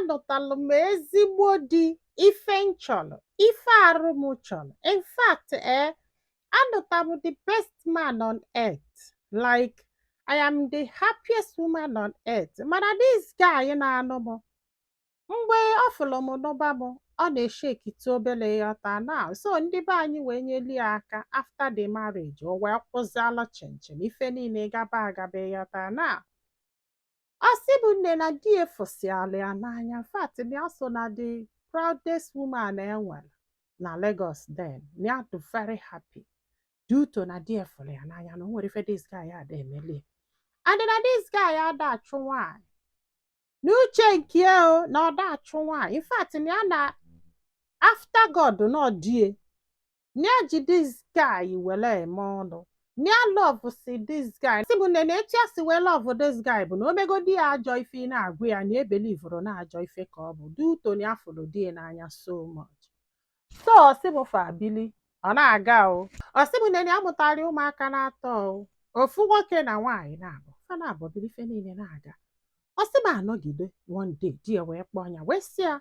anụtalụ m ezigbo di ife m chọrọ, ife arụ m chọrọ. In fact, anụtalụ the best man on earth. Like, I am the happiest woman on earth. Mana this guy na-anụ m, mgbe ọ fụrụ m n'ụba m, ọ na-eshekite obere yọta na so ndị be anyị wee nyeli ya aka after the marriage, o wee kwụzialụ chinchin ife niile gaba agaba yọta na ọ sị bụ nne na di efosiala ya n'anya. In fact, na ya so na the proudest woman enwere na Lagos then. Na ya dị very happy due to na di efụrụ ya n'anya na o nwere ife this guy ada emeli. And na this guy ada achụ nwaanyị n'uche nke o na ọ da achụ nwaanyị. In fact, na ya na after God no die, na ya ji this guy wele eme ọnụ. Na ya love si this guy. Si bụ nne na etu ya si wee love this guy bụ na o megodi ya ajọ ife ị na-agụ ya na ebelivuru na ajọ ife ka ọ bụ due to na ya fụrụ di n'anya so much. So ọ sị bụ fa bili ọ na-aga o. Ọ sị bụ nne na ya mụtara ụmụaka na-atọ o. Ofu nwoke na nwaanyị na-abụ fa na-abụ bili ife niile na-aga. Ọ sị ma anọgide one day di ya wee kpọọ ya wee sị ya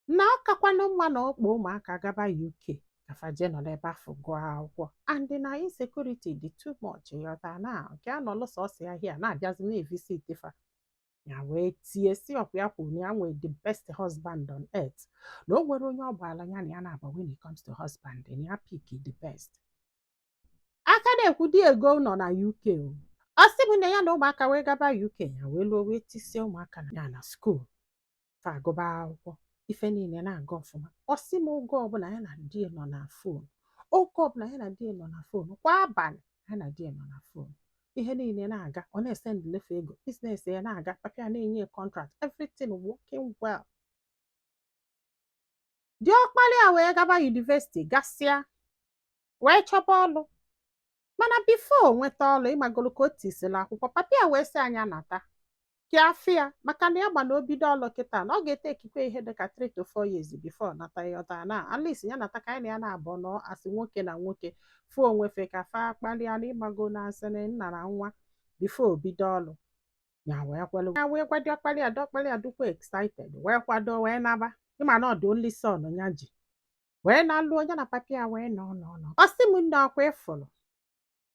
na ọ kakwanụ mma na ọkpọ ụmụaka gaba UK kafaje nọ n'ebe afọ gụọ akwụkwọ and na insecurity dị too much yọta na nke a nọ lụsọsọ ya hia na-abịazi na-evisit fa ya wee tie si ọkwa ya kwuru na ya nwee the best husband on earth, na o nwere onye ọ gbaala ya na ya na-agba when it comes to husband na ya pick the best. Aka na-ekwu di ego nọ na UK o. Ọ sị bụ na ya na ụmụaka wee gaba UK ya wee lụọ wee tisie ụmụaka ya na school fa agụba akwụkwọ ife niile na-aga ọfụma. Ọ sị m oge ọbụla ya na di nọ na fon, oge ọbụla ya na di nọ na fon, kwa abalị ya na di nọ na fon, ihe niile na-aga, ọ na-esend lefe ego, biznes ya na-aga, papa ya na-enye contract, everything working well. Diọkpala ya wee gaba university gasịa wee chọba ọlụ. Mana before nweta ọlụ ịmagolo ka o tisila akwụkwọ, papa ya wee sị anya nata kiafia maka na ya gba na obido ọlụ kịta na ọ ga-ete ekikwe ihe dịka 3 to 4 years before nata yọta na at least ya nata ka anyị na ya na-abụ nọ asị nwoke na nwoke fụ onwefe ka fa kpalịa na ịmago na asị na nna na nwa before obido ọlụ ya wee kwelu ya wee gwadi ọkpali ya dukwa excited wee kwado wee naba ịma na ọdụ only son ya ji wee na-alụ onye na papa ya wee nọ. Ọ sị m nne ọkwa ịfụrụ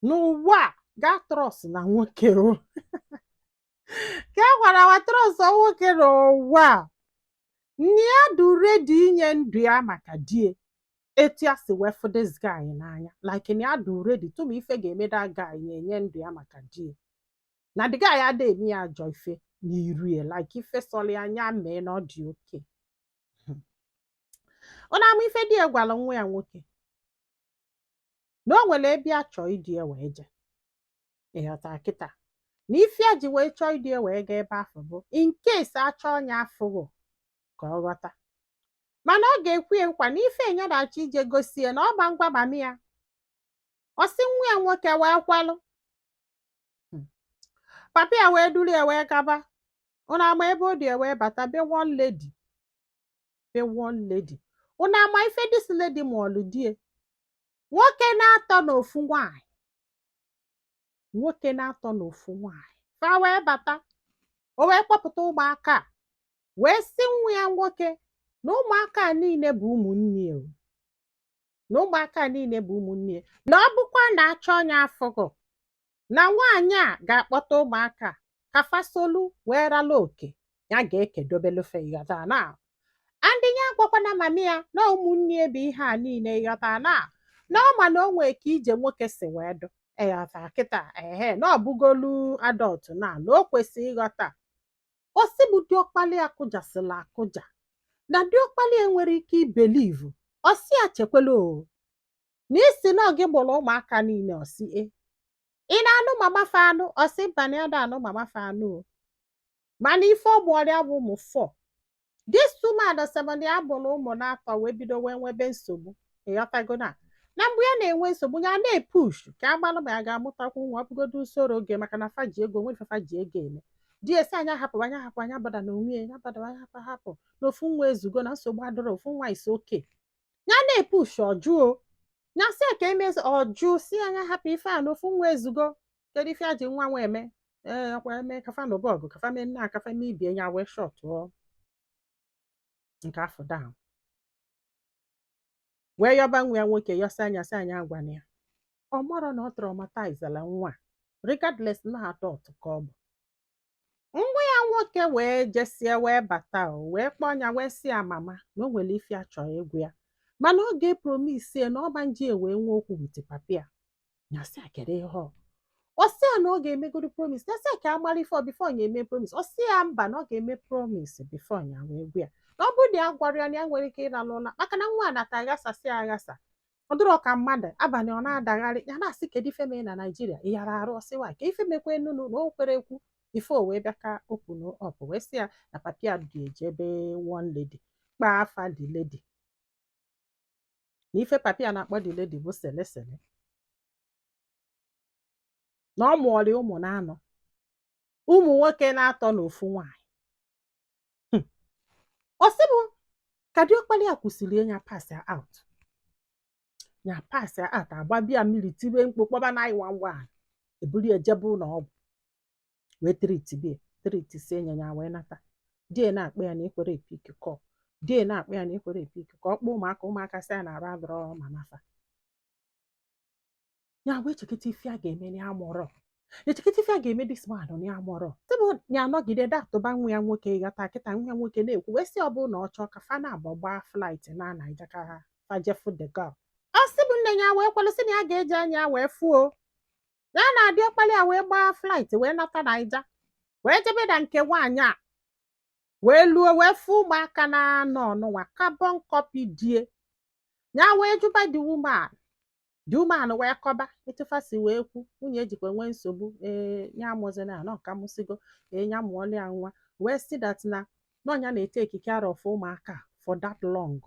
n'ụwa gaa trọs na nwoke o ka e gwara wa trọs nwoke n'ụwa nne ya dị redi inye ndụ ya maka die etu ya si wee fụ this guy n'anya like na ya dị redi tụma ife ga-emeda guy na-enye ndụ ya maka die na the guy ada eme ya ajọ ife n'iru ya like ife sọrọ anya mee na ọ dị oke. Ọ na-ama ife di ya gwara nwa ya nwoke na o nwere ebe a chọọ idi ya wee je ịghọta kịta na ife ya ji wee chọọ idi ya wee gaa ebe afọ bụ in case achọ ọnya afụghọ ka ọ ghọta. Mana ọ ga-ekwu ya nkwa na ife enye na-achọ ije gosi ya na ọ gba ngwa mami ya. Ọ sị nwa ya nwoke wee kwalụ. Papa ya wee duru ya wee gaba. Unu ama ebe ọ dị ya wee bata be one lady. Unu ama ife this lady mụọlụ die nwoke na-atọ n'ofu nwaanyị. Fa wee bata o wee kpọpụta ụmụaka wee sị nwa ya nwoke na ụmụaka niile bụ ụmụnne o, na ụmụaka niile bụ ụmụnne na ọ bụkwa na achọ ọnya afụgọ na nwaanyị a ga-akpọta ụmụaka ka fasolu wee rala oke ya ga-ekedobelufe ịghọta na andị ya gwakwana mami ya na ụmụnne bụ ihe a niile ịghọta na ọ ma na o nwee ka ije nwoke si wee dụ ịghọta kịta na ọ bụgolu adọlt na o kwesịrị ịghọta. O si bụ diọkpali ya kụjasịla akụja na diọkpali enwere ike ibelivu. Ọ si ya chekwela o na isi na ọ gị gbụrụ ụmụaka niile. Ọ si ị na-anụ mama fa anụ. Ọ sị bana ya da anụ mama fa anụ o mana ife ọ mụọrịa bụ ụmụ 4. This woman sị ya bụrụ ụmụ na-atọ wee bido wee nwebe nsogbu ịghọtago na mgbe ya na-enwe nsogbu ya na-epush ka agbalụ ma ya ga-amụtakwu nwa ọbụgodo usoro oge maka na fa ji ego nwere fa ji ego eme di esi anya hapụ anya bada na onwe ya bada anya hapụ na ofu nwa ezugo na nsogbu adọrọ ofu nwa isi oke ya na-epush ọjụọ ya sị ka emezi ọjụ si anya hapụ ife a na ofu nwa ezugo kedu ife a ji nwa nwa eme ọkwa eme kafa na bọgụ kafa mee nna kafa mee ibie ya wee shọtụọ nke afọ down wee yọba nwa ya nwoke yọsa anya sị anya agwana ya ọ marọ na ọ traumatizela nwa regardless na adult ka ọ bụ nwa ya nwoke wee jesie wee bata wee kpọọ ya wee sị ya mama na o nwere ife achọrọ egwu ya mana ọ ga-epromise na ọ banji wee nwee okwu wit papia ya sị a kedu ihe ọ sị ya na ọ ga-emegodo promise ya sị ka amara ife bifo ya eme promise ọ sị ya mba na ọ ga-eme promise bifo ya wee gwu ya na ọ bụrụ na ya gwara ya na ya nwere ike ịlalụ ụla maka na nwa nata aghasasị aghasa ọ dịrọ ka mmadụ abalị ọ na-adagharị ya na-asị kedu ife mee na Naijiria ịghara arụ ọsịwa ka ife mekwe nunu na o kwere ekwu ife o wee bịa ka open up wee sị ya na papia ga-eje ebe one lady kpaa afa the lady na ife papia na-akpọ the lady bụ selesele na ọ mụọrị ụmụ na-anọ ụmụ nwoke na-atọ n'ofu nwaanyị ọsịbụ ka diọkpali ya kwụsịrị ya pass out ya pass out agbabia mmiri tibe mkpu kpọba 911 eburu ejebe ụlọ ọgwụ wee triti sie ya wee nata die na-akpọ ya na ekwere epik kọp die na-akpọ ya na ekwere epik ka ọ kpọọ ụmụaka sị ya na arụ adọrọ ma nafa ya wee chekịta ife a ga-eme na ya mụrọ echekịta ife a ga-eme dis man na ya mụrọ tebụl ya anọgide datụba nwa ya nwoke ghọta kịta nwa ya nwoke na-ekwu wee sị ọ bụrụ na ọ chọọ ka fa na-abụ gbaa flight na Naija ka ha fajefu the girl ọ sị bụ nne ya wee kwelụsị na ya ga-eji anya wee fuo ya na-adị ọkpali ya wee gbaa flight wee nata Naija wee jebe na nke nwaanyị a wee luo wee fụ ụmụaka na-anọ ọnụnwa carbon copy die ya wee jụba the woman wee kọba etufasi wee kwu nwunye ejikwa nwee nsogbu ya amụzina ya nọ ka mụsigo ya mụọla ya nwa wee si that na ọnya na-ete ekike arọ for ụmụaka for that long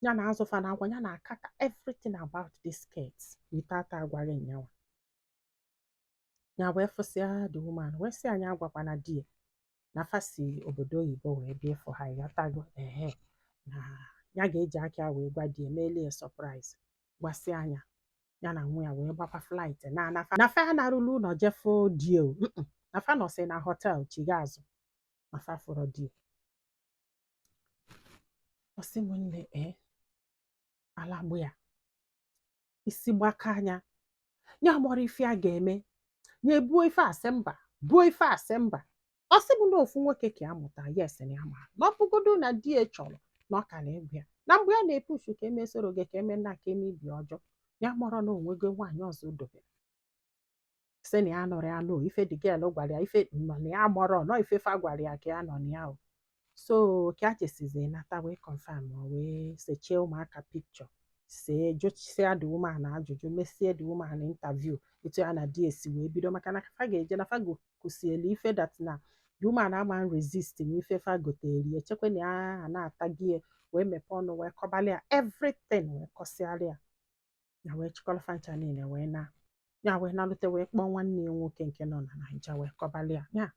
ya na azụfa na agwa ya na akata everything about this kids without agwara nyawa ya wee fụsịa the woman wee sị anyị agwakwana di na fasi obodo oyibo wee bịa for ha ịghọtago na ya ga-eji aka wee gwa di emelie surprise gwasị anya ya na nwa ya wee gbakwa flight na fa narụlụ ụlọ jefo dio na fa nọsị na hotel chiga azụ na fa fụrụ dio ọsị m nne alagbu ya isi gbaka anya ya mụrụ ife a ga-eme ya buo ife asị mba ọsị bụ na ofu nwoke ka ya mụta yes na ya ma na ọbụgodo na di ya chọrọ na ọ ka na-egwu ya na mgbe ya na-epushu ka emesoro gị ka eme nna ka eme ibi ọjọọ ya mụrụ na onwego nwaanyị ọzọ dobere sị na ya nọrọ ya nọ ife dị gel gwara ya ife nọ na ya mụrụ nọ ife fa gwara ya ka ya nọ na ya so ka a chesizi nata wee confirm wee sechie ụmụaka pikchọ see jụsịa the woman ajụjụ mesie the woman interview etu ya na di esi wee bido maka na fa ga-eje na fa gokusielu ife dat na the woman ama resist na ife fa gotere echekwe na ya na-atagi wee mepee ọnụ wee kọbalị ya everything wee kọsịalị ya wee chịkọlọfa niile wee na ya wee nalute wee kpọọ nwanne ya nwoke nke nọ na Naija wee kọbalị ya